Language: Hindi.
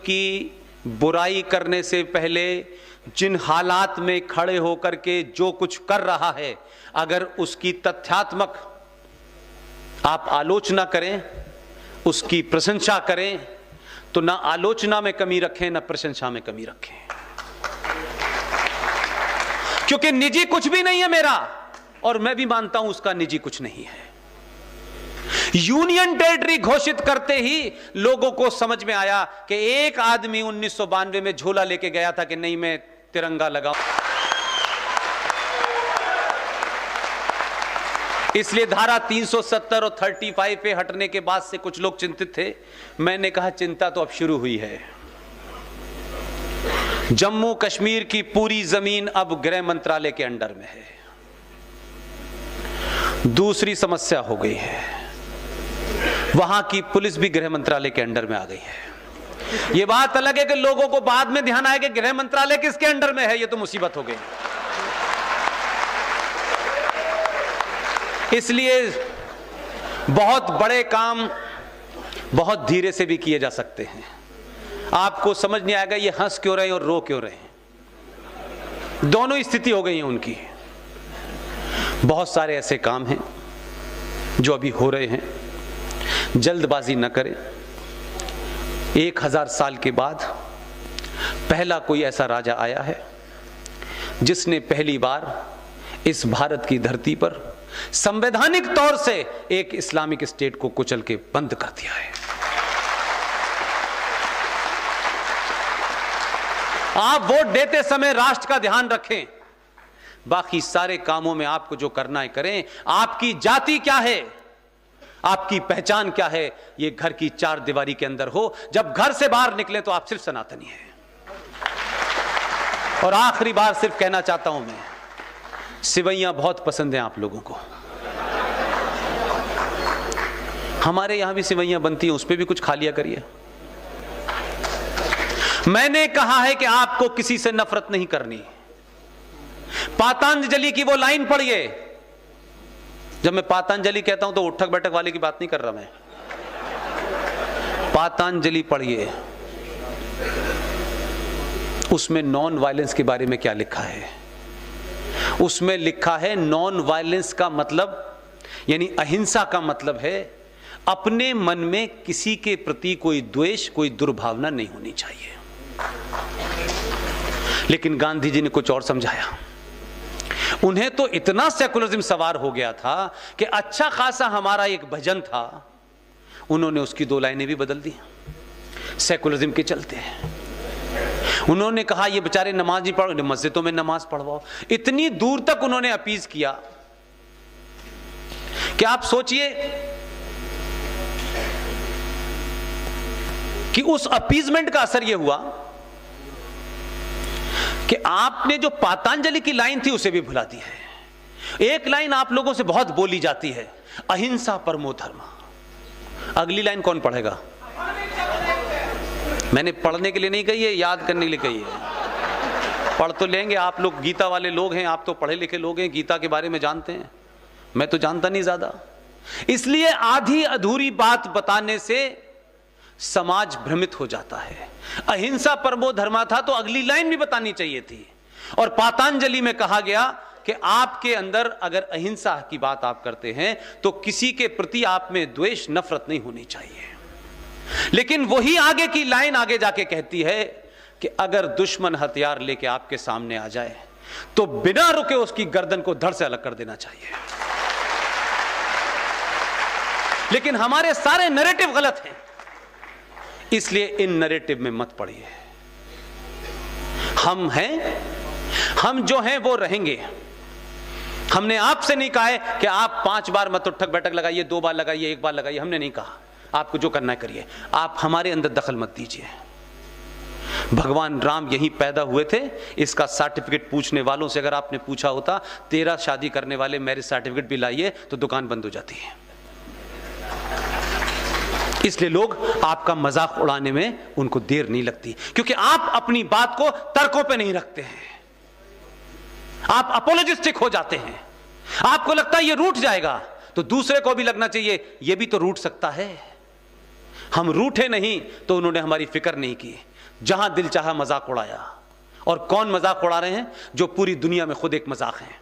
की बुराई करने से पहले जिन हालात में खड़े होकर के जो कुछ कर रहा है, अगर उसकी तथ्यात्मक आप आलोचना करें, उसकी प्रशंसा करें, तो ना आलोचना में कमी रखें ना प्रशंसा में कमी रखें, क्योंकि निजी कुछ भी नहीं है मेरा, और मैं भी मानता हूं उसका निजी कुछ नहीं है। यूनियन टेरिटरी घोषित करते ही लोगों को समझ में आया कि एक आदमी 1992 में झोला लेके गया था कि नहीं मैं तिरंगा लगाऊं, इसलिए धारा 370 और 35 पे हटने के बाद से कुछ लोग चिंतित थे। मैंने कहा चिंता तो अब शुरू हुई है। जम्मू कश्मीर की पूरी जमीन अब गृह मंत्रालय के अंडर में है। दूसरी समस्या हो गई है, वहां की पुलिस भी गृह मंत्रालय के अंडर में आ गई है। यह बात अलग है कि लोगों को बाद में ध्यान आया कि गृह मंत्रालय किसके अंडर में है, यह तो मुसीबत हो गई। इसलिए बहुत बड़े काम बहुत धीरे से भी किए जा सकते हैं। आपको समझ नहीं आएगा ये हंस क्यों रहे हैं और रो क्यों रहे हैं, दोनों ही स्थिति हो गई है उनकी। बहुत सारे ऐसे काम हैं जो अभी हो रहे हैं, जल्दबाजी न करें। 1000 साल के बाद पहला कोई ऐसा राजा आया है जिसने पहली बार इस भारत की धरती पर संवैधानिक तौर से एक इस्लामिक स्टेट को कुचल के बंद कर दिया है। आप वोट देते समय राष्ट्र का ध्यान रखें, बाकी सारे कामों में आपको जो करना है करें। आपकी जाति क्या है, आपकी पहचान क्या है, ये घर की 4 दीवारी के अंदर हो। जब घर से बाहर निकले तो आप सिर्फ सनातनी हैं। और आखिरी बार सिर्फ कहना चाहता हूं मैं, सिवैयां बहुत पसंद हैं आप लोगों को। हमारे यहां भी सिवैयां बनती हैं, उस पर भी कुछ खा लिया करिए। मैंने कहा है कि आपको किसी से नफरत नहीं करनी। पातंजलि की वो लाइन पढ़िए। जब मैं पातंजलि कहता हूं तो उठक बैठक वाले की बात नहीं कर रहा मैं। पातंजलि पढ़िए, उसमें नॉन वायलेंस के बारे में क्या लिखा है। उसमें लिखा है नॉन वायलेंस का मतलब यानी अहिंसा का मतलब है अपने मन में किसी के प्रति कोई द्वेष, कोई दुर्भावना नहीं होनी चाहिए। लेकिन गांधी जी ने कुछ और समझाया। उन्हें तो इतना सेकुलरिज्म सवार हो गया था कि अच्छा खासा हमारा एक भजन था, उन्होंने उसकी 2 लाइनें भी बदल दी सेकुलरिज्म के चलते। उन्होंने कहा ये बेचारे नमाज नहीं पढ़ो, मस्जिदों में नमाज पढ़वाओ। इतनी दूर तक उन्होंने अपीज किया कि आप सोचिए कि उस अपीजमेंट का असर यह हुआ कि आपने जो पातंजलि की लाइन थी उसे भी भुला दी है। एक लाइन आप लोगों से बहुत बोली जाती है, अहिंसा परमो धर्म। अगली लाइन कौन पढ़ेगा? मैंने पढ़ने के लिए नहीं कही है, याद करने के लिए कही है। पढ़ तो लेंगे आप लोग, गीता वाले लोग हैं, आप तो पढ़े लिखे लोग हैं, गीता के बारे में जानते हैं। मैं तो जानता नहीं ज्यादा। इसलिए आधी अधूरी बात बताने से समाज भ्रमित हो जाता है। अहिंसा परमो धर्मा था तो अगली लाइन भी बतानी चाहिए थी। और पातंजलि में कहा गया कि आपके अंदर अगर अहिंसा की बात आप करते हैं तो किसी के प्रति आप में द्वेष, नफरत नहीं होनी चाहिए। लेकिन वही आगे की लाइन आगे जाके कहती है कि अगर दुश्मन हथियार लेके आपके सामने आ जाए तो बिना रुके उसकी गर्दन को धड़ से अलग कर देना चाहिए। लेकिन हमारे सारे नैरेटिव गलत हैं, इसलिए इन नैरेटिव में मत पड़िए। हम हैं, हम जो हैं वो रहेंगे। हमने आपसे नहीं कहा है कि आप 5 बार मत उठक बैठक लगाइए, 2 बार लगाइए, 1 बार लगाइए। हमने नहीं कहा। आपको जो करना है करिए, आप हमारे अंदर दखल मत दीजिए। भगवान राम यहीं पैदा हुए थे। इसका सर्टिफिकेट पूछने वालों से अगर आपने पूछा होता 13 शादी करने वाले मैरिज सर्टिफिकेट भी लाइए, तो दुकान बंद हो जाती है। इसलिए लोग आपका मजाक उड़ाने में उनको देर नहीं लगती, क्योंकि आप अपनी बात को तर्कों पे नहीं रखते हैं। आप अपोलोजिस्टिक हो जाते हैं। आपको लगता है ये रूठ जाएगा, तो दूसरे को भी लगना चाहिए ये भी तो रूठ सकता है। हम रूठे नहीं तो उन्होंने हमारी फिक्र नहीं की, जहां दिल चाहा मजाक उड़ाया। और कौन मजाक उड़ा रहे हैं? जो पूरी दुनिया में खुद एक मजाक हैं।